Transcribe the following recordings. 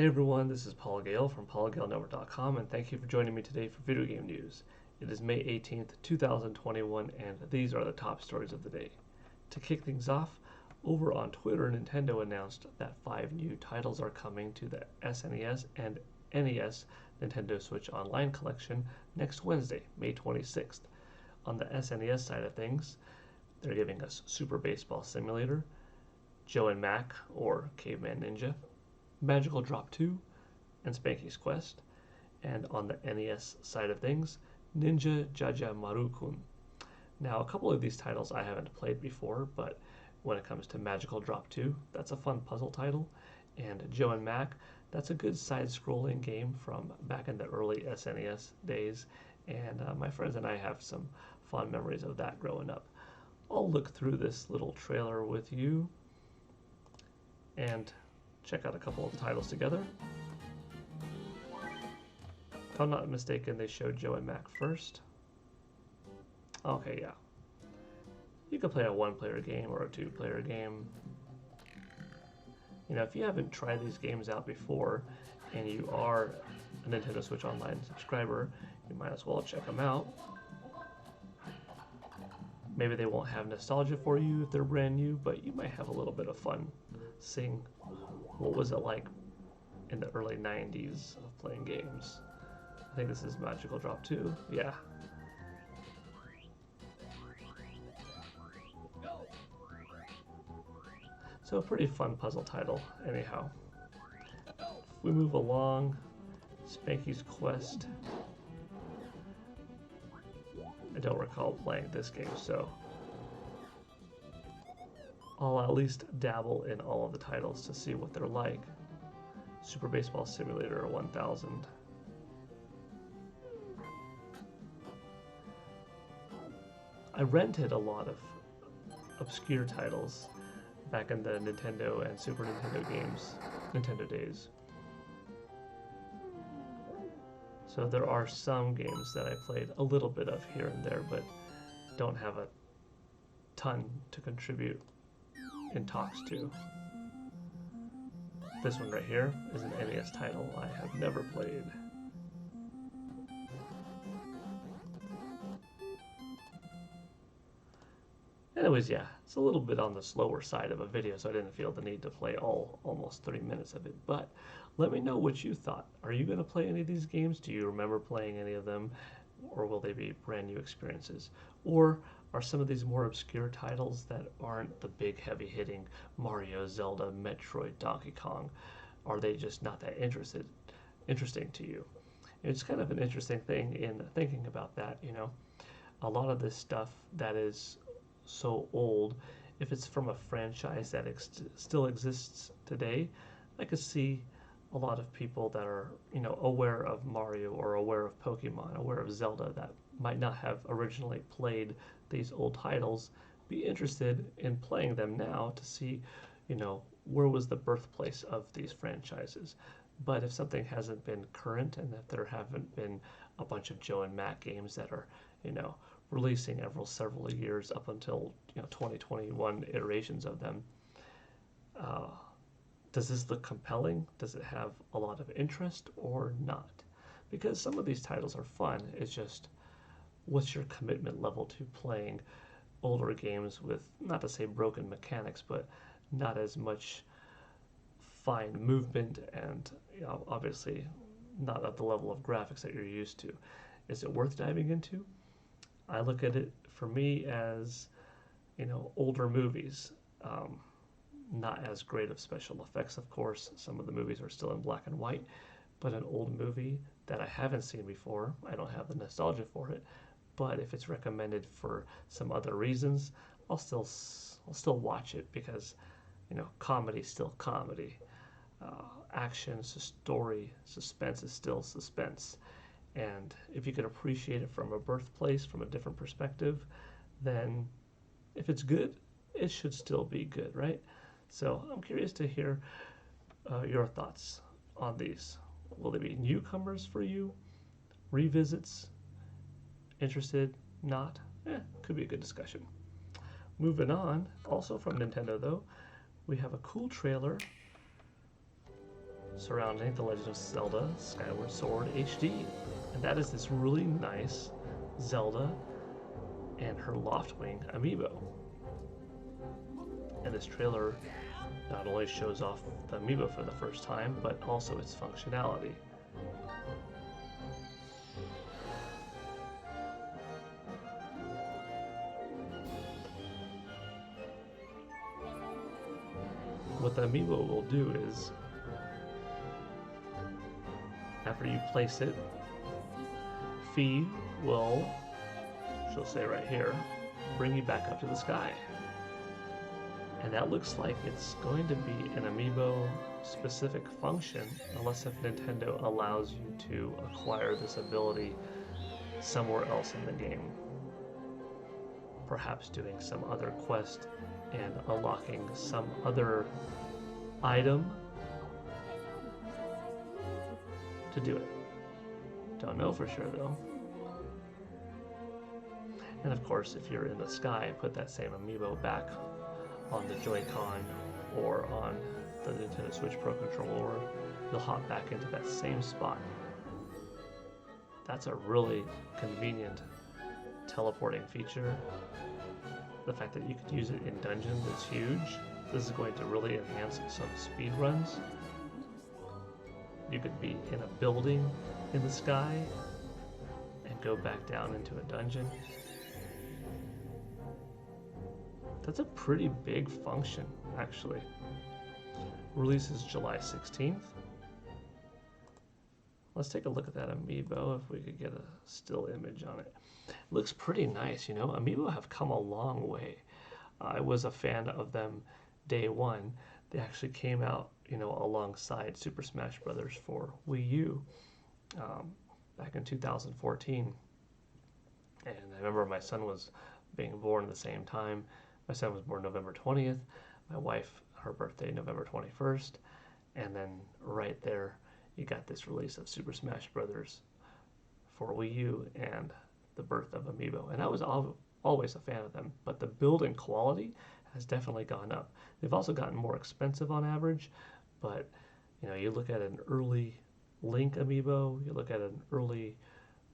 Hey everyone, this is Paul Gale from PaulGaleNetwork.com, and thank you for joining me today for video game news. It is May 18th, 2021, and these are the top stories of the day. To kick things off, over on Twitter, Nintendo announced that 5 new titles are coming to the SNES and NES Nintendo Switch Online collection next Wednesday, May 26th. On the SNES side of things, they're giving us Super Baseball Simulator, Joe and Mac, or Caveman Ninja, Magical Drop 2, and Spanky's Quest. And on the NES side of things, Ninja Jaja Maru-kun. Now, a couple of these titles I haven't played before, but when it comes to Magical Drop 2, that's a fun puzzle title. And Joe and Mac, that's a good side-scrolling game from back in the early SNES days. And my friends and I have some fond memories of that growing up. I'll look through this little trailer with you and check out a couple of the titles together. If I'm not mistaken, they showed Joe and Mac first. Okay, yeah. You can play a 1-player game or a 2-player game. You know, if you haven't tried these games out before and you are a Nintendo Switch Online subscriber, you might as well check them out. Maybe they won't have nostalgia for you if they're brand new, but you might have a little bit of fun seeing what was it like in the early 90s of playing games. I think this is Magical Drop 2. Yeah. So a pretty fun puzzle title, anyhow. If we move along, Spanky's Quest. I don't recall playing this game, so I'll at least dabble in all of the titles to see what they're like. Super Baseball Simulator 1000. I rented a lot of obscure titles back in the Nintendo and Super Nintendo days. So there are some games that I played a little bit of here and there, but don't have a ton to contribute in talks to. This one right here is an NES title I have never played. Anyways, yeah, it's a little bit on the slower side of a video, so I didn't feel the need to play almost 30 minutes of it. But let me know what you thought. Are you going to play any of these games? Do you remember playing any of them? Or will they be brand new experiences? Or are some of these more obscure titles that aren't the big heavy-hitting Mario, Zelda, Metroid, Donkey Kong, are they just not that interesting to you? It's kind of an interesting thing in thinking about that, you know. A lot of this stuff that is so old, if it's from a franchise that still exists today, I could see a lot of people that are, you know, aware of Mario or aware of Pokemon, aware of Zelda, that might not have originally played these old titles, be interested in playing them now to see, you know, where was the birthplace of these franchises. But if something hasn't been current and that there haven't been a bunch of Joe and Mac games that are, you know, releasing every several years up until, you know, 2021 iterations of them, does this look compelling? Does it have a lot of interest or not? Because some of these titles are fun. It's just, what's your commitment level to playing older games with, not to say broken mechanics, but not as much fine movement and, you know, obviously not at the level of graphics that you're used to. Is it worth diving into? I look at it, for me, as, you know, older movies. Not as great of special effects, of course. Some of the movies are still in black and white, but an old movie that I haven't seen before, I don't have the nostalgia for it, but if it's recommended for some other reasons, I'll still watch it because, you know, comedy is still comedy. Action, story, suspense is still suspense. And if you can appreciate it from a birthplace, from a different perspective, then if it's good, it should still be good, right? So I'm curious to hear your thoughts on these. Will they be newcomers for you? Revisits? Interested? Not? Could be a good discussion. Moving on, also from Nintendo though, we have a cool trailer surrounding The Legend of Zelda Skyward Sword HD. And that is this really nice Zelda and her Loftwing Amiibo. And this trailer not only shows off the Amiibo for the first time, but also its functionality. What the Amiibo will do is, after you place it, Fee will, she'll say right here, bring you back up to the sky. And that looks like it's going to be an Amiibo specific function, unless if Nintendo allows you to acquire this ability somewhere else in the game. Perhaps doing some other quest and unlocking some other item to do it. Don't know for sure though. And of course, if you're in the sky, put that same Amiibo back on the Joy-Con or on the Nintendo Switch Pro Controller, you'll hop back into that same spot. That's a really convenient teleporting feature. The fact that you could use it in dungeons is huge. This is going to really enhance some speed runs. You could be in a building in the sky and go back down into a dungeon. That's a pretty big function, actually. Releases July 16th. Let's take a look at that Amiibo if we could get a still image on it. Looks pretty nice, you know. Amiibo have come a long way. I was a fan of them day one. They actually came out, you know, alongside Super Smash Bros. For Wii U back in 2014. And I remember my son was being born at the same time. My son was born November 20th. My wife, her birthday, November 21st. And then right there, you got this release of Super Smash Bros. For Wii U and the birth of Amiibo. And I was always a fan of them, but the building quality has definitely gone up. They've also gotten more expensive on average, but you know, you look at an early Link Amiibo, you look at an early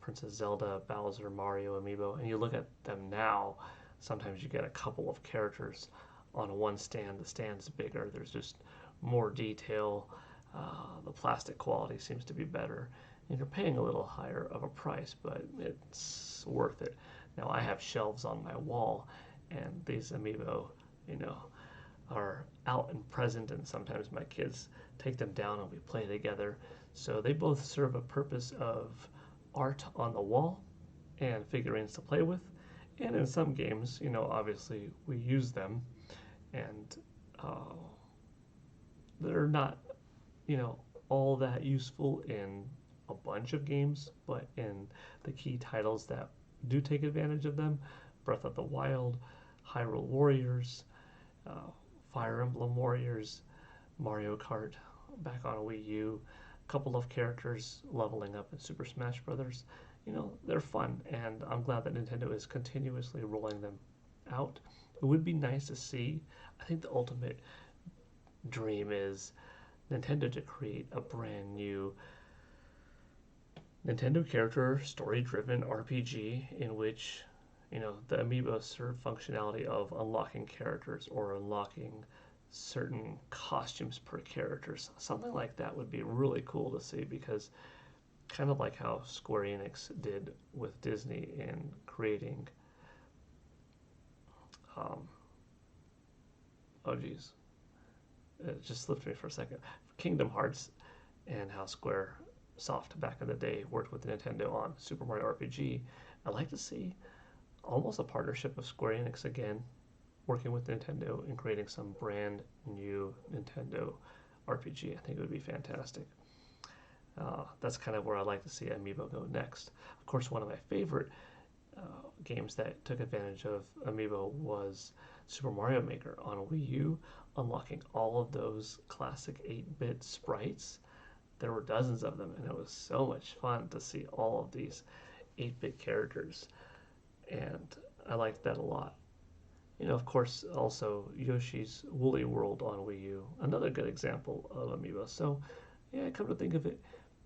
Princess Zelda, Bowser, Mario Amiibo, and you look at them now, sometimes you get a couple of characters on one stand. The stand's bigger, there's just more detail, the plastic quality seems to be better, and you're paying a little higher of a price, but it's worth it. Now I have shelves on my wall, and these Amiibo, you know, are out and present, and sometimes my kids take them down and we play together. So they both serve a purpose of art on the wall and figurines to play with. And in some games, you know, obviously we use them, and they're not, you know, all that useful in a bunch of games, but in the key titles that do take advantage of them, Breath of the Wild, Hyrule Warriors, Fire Emblem Warriors, Mario Kart back on Wii U, a couple of characters leveling up in Super Smash Bros. You know, they're fun, and I'm glad that Nintendo is continuously rolling them out. It would be nice to see. I think the ultimate dream is Nintendo to create a brand new Nintendo character story-driven RPG in which, you know, the Amiibo serve functionality of unlocking characters or unlocking certain costumes per characters. Something like that would be really cool to see, because kind of like how Square Enix did with Disney in creating oh geez, it just slipped me for a second. Kingdom Hearts, and how Square Soft back in the day worked with Nintendo on Super Mario RPG. I'd like to see almost a partnership of Square Enix again, working with Nintendo and creating some brand new Nintendo RPG. I think it would be fantastic. That's kind of where I'd like to see Amiibo go next. Of course, one of my favorite games that took advantage of Amiibo was Super Mario Maker on Wii U, unlocking all of those classic 8-bit sprites. There were dozens of them, and it was so much fun to see all of these 8-bit characters, and I liked that a lot. You know, of course, also Yoshi's Woolly World on Wii U, another good example of Amiibo. So, yeah, come to think of it,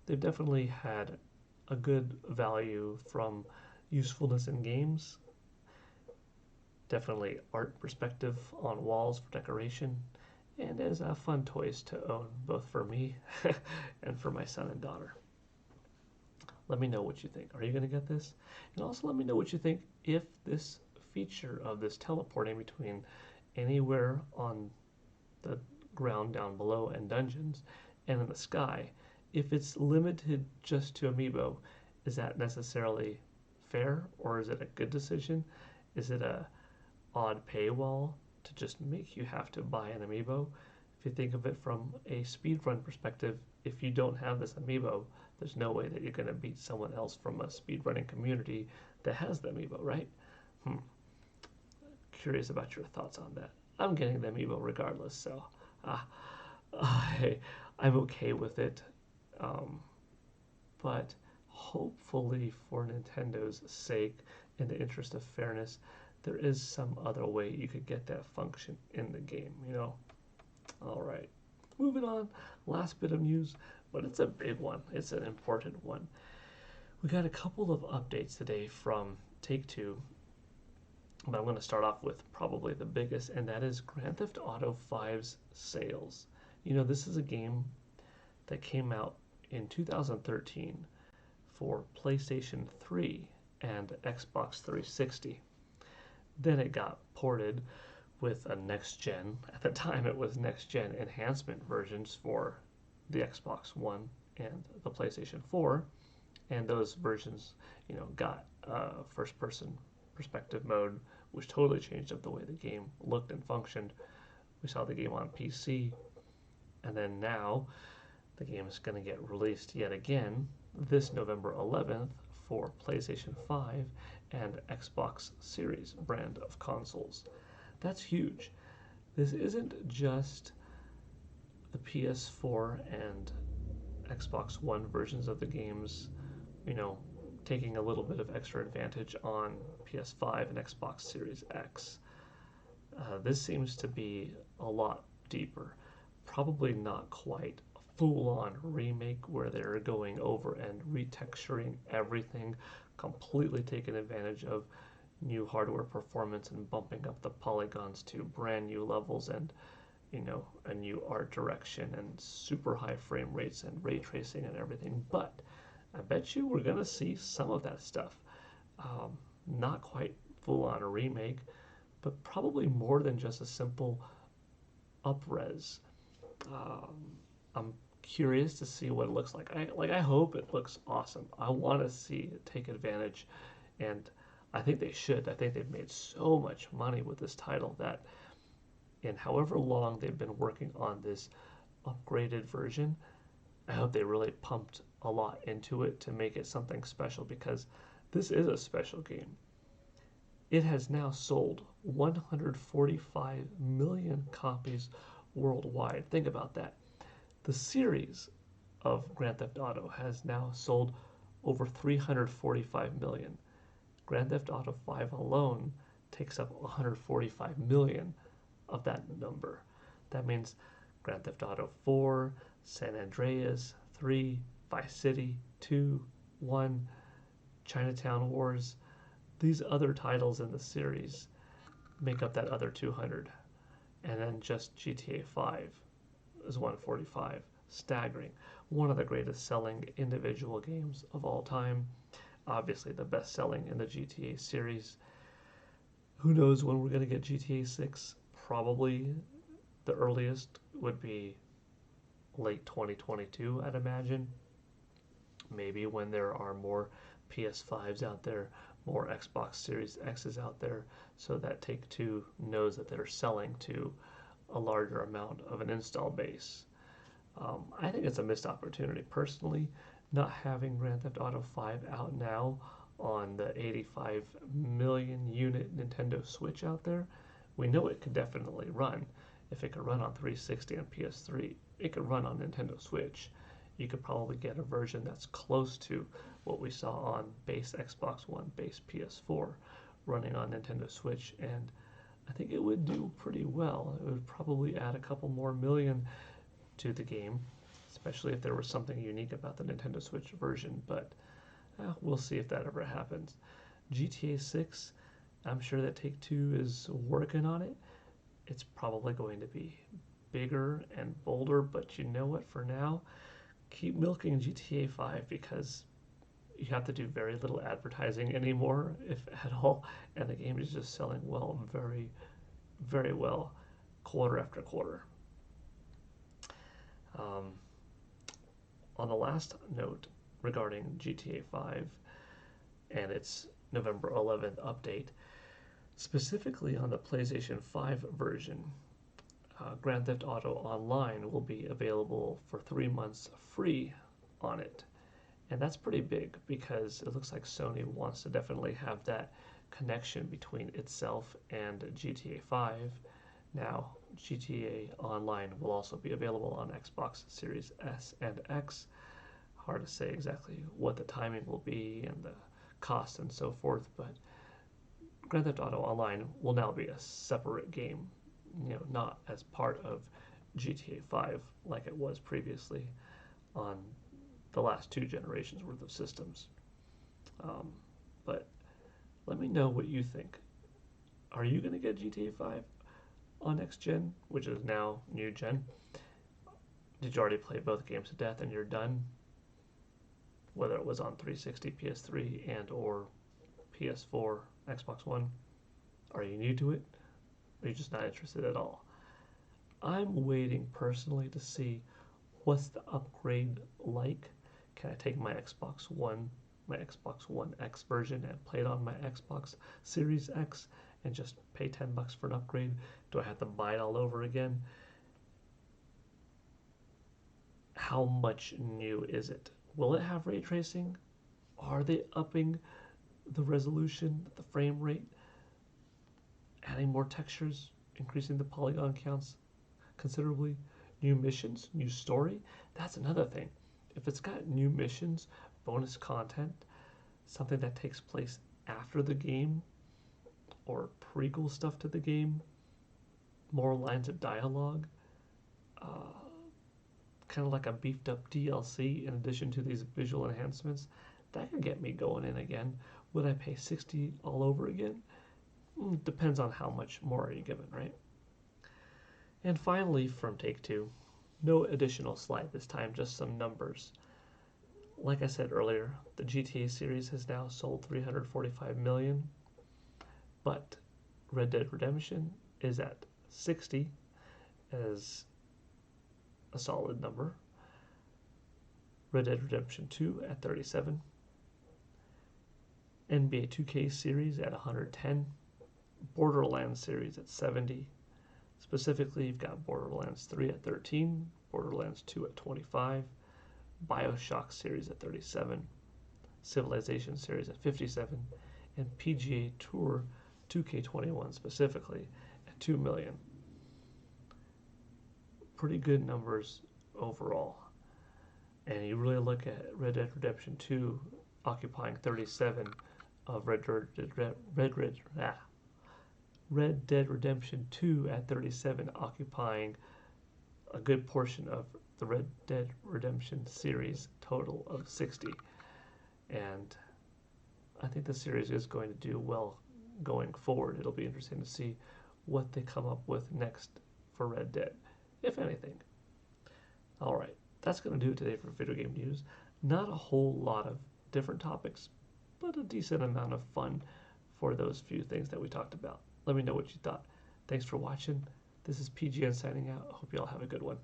they've definitely had a good value from usefulness in games, definitely art perspective on walls for decoration, and as fun toys to own, both for me and for my son and daughter. Let me know what you think. Are you going to get this? And also let me know what you think if this feature of this teleporting between anywhere on the ground down below and dungeons and in the sky, if it's limited just to Amiibo, is that necessarily fair, or is it a good decision? Is it a odd paywall to just make you have to buy an Amiibo? If you think of it from a speedrun perspective, if you don't have this Amiibo, there's no way that you're going to beat someone else from a speedrunning community that has the Amiibo, right? Curious about your thoughts on that. I'm getting the Amiibo regardless, so uh, I'm okay with it. But hopefully, for Nintendo's sake, in the interest of fairness, there is some other way you could get that function in the game, you know? All right, moving on. Last bit of news, but it's a big one. It's an important one. We got a couple of updates today from Take-Two, but I'm going to start off with probably the biggest, and that is Grand Theft Auto 5's sales. You know, this is a game that came out in 2013 for PlayStation 3 and Xbox 360. Then it got ported with a next-gen, at the time it was next-gen enhancement versions for the Xbox One and the PlayStation 4, and those versions, you know, got first-person perspective mode, which totally changed up the way the game looked and functioned. We saw the game on PC, and then now the game is going to get released yet again this November 11th for PlayStation 5 and Xbox Series brand of consoles. That's huge. This isn't just the PS4 and Xbox One versions of the games, you know, taking a little bit of extra advantage on PS5 and Xbox Series X. This seems to be a lot deeper. Probably not quite a full-on remake where they're going over and retexturing everything, completely taking advantage of new hardware performance and bumping up the polygons to brand new levels and, you know, a new art direction and super high frame rates and ray tracing and everything. But I bet you we're gonna see some of that stuff. Not quite full-on a remake, but probably more than just a simple up-res. I'm curious to see what it looks like. I hope it looks awesome. I want to see it take advantage, and I think they should. I think they've made so much money with this title that in however long they've been working on this upgraded version, I hope they really pumped a lot into it to make it something special, because this is a special game. It has now sold 145 million copies worldwide. Think about that. The series of Grand Theft Auto has now sold over 345 million. Grand Theft Auto 5 alone takes up 145 million of that number. That means Grand Theft Auto 4, San Andreas, 3, Vice City, 2, 1, Chinatown Wars, these other titles in the series make up that other 200. And then just GTA 5 is 145. Staggering. One of the greatest selling individual games of all time. Obviously the best selling in the GTA series. Who knows when we're going to get GTA 6? Probably the earliest would be late 2022, I'd imagine. Maybe when there are more PS5s out there, more Xbox Series X's out there, so that Take-Two knows that they're selling to a larger amount of an install base. I think it's a missed opportunity. Personally, not having Grand Theft Auto 5 out now on the 85 million unit Nintendo Switch out there, we know it could definitely run. If it could run on 360 and PS3, it could run on Nintendo Switch. You could probably get a version that's close to what we saw on base Xbox One, base PS4, running on Nintendo Switch, and I think it would do pretty well. It would probably add a couple more million to the game, especially if there was something unique about the Nintendo Switch version, but we'll see if that ever happens. GTA 6, I'm sure that Take-Two is working on it. It's probably going to be bigger and bolder, but you know what, for now, keep milking GTA 5 because you have to do very little advertising anymore, if at all, and the game is just selling well, very, very well, quarter after quarter. On the last note regarding GTA 5 and its November 11th update, specifically on the PlayStation 5 version, Grand Theft Auto Online will be available for 3 months free on it. And that's pretty big because it looks like Sony wants to definitely have that connection between itself and GTA 5. Now, GTA Online will also be available on Xbox Series S and X. Hard to say exactly what the timing will be and the cost and so forth, but Grand Theft Auto Online will now be a separate game, not as part of GTA 5 like it was previously on the last 2 generations worth of systems. But let me know what you think. Are you going to get GTA 5 on next gen, which is now new gen? Did you already play both games to death and you're done? Whether it was on 360, PS3, and or PS4, Xbox One. Are you new to it? Or are you just not interested at all? I'm waiting personally to see what's the upgrade like. Can I take my Xbox One X version and play it on my Xbox Series X and just pay $10 for an upgrade? Do I have to buy it all over again? How much new is it? Will it have ray tracing? Are they upping the resolution, the frame rate, adding more textures, increasing the polygon counts considerably? New missions, new story? That's another thing. If it's got new missions, bonus content, something that takes place after the game, or prequel stuff to the game, more lines of dialogue, kind of like a beefed up DLC in addition to these visual enhancements, that could get me going in again. Would I pay $60 all over again? Depends on how much more are you given, right? And finally, from Take-Two, no additional slide this time, just some numbers. Like I said earlier, the GTA series has now sold 345 million, but Red Dead Redemption is at 60 as a solid number. Red Dead Redemption 2 at 37. NBA 2K series at 110. Borderlands series at 70. Specifically, you've got Borderlands 3 at 13, Borderlands 2 at 25, BioShock series at 37, Civilization series at 57, and PGA Tour 2K21 specifically at 2 million. Pretty good numbers overall. And you really look at Red Dead Redemption 2 occupying 37 of Red Dead Redemption 2 at 37 occupying a good portion of the Red Dead Redemption series total of 60. And I think the series is going to do well going forward. It'll be interesting to see what they come up with next for Red Dead, if anything. Alright, that's going to do it today for video game news. Not a whole lot of different topics, but a decent amount of fun for those few things that we talked about. Let me know what you thought. Thanks for watching. This is PGN signing out. I hope you all have a good one.